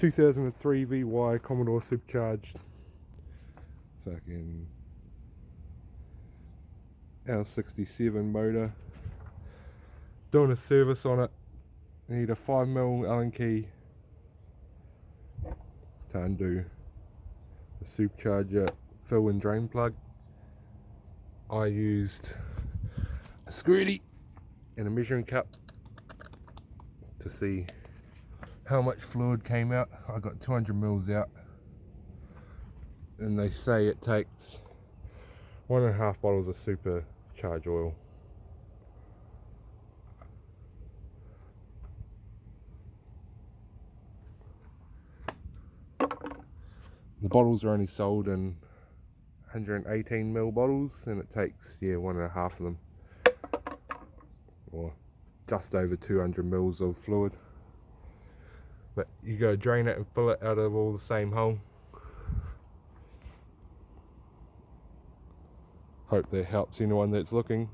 2003 VY Commodore supercharged. Fucking L67 motor. Doing a service on it. I need a 5mm Allen key to undo the supercharger fill and drain plug. I used a screwy and a measuring cup to see how much fluid came out. I got 200 mils out, and they say it takes 1.5 bottles of supercharged oil. The bottles are only sold in 118ml bottles, and it takes 1.5 of them, or just over 200 mils of fluid. But you go drain it and fill it out of all the same hole. Hope that helps anyone that's looking.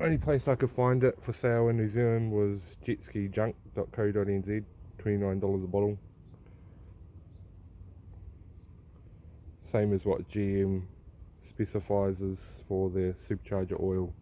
Only place I could find it for sale in New Zealand was jetskijunk.co.nz, $29 a bottle. Same as what GM specifies as for their supercharger oil.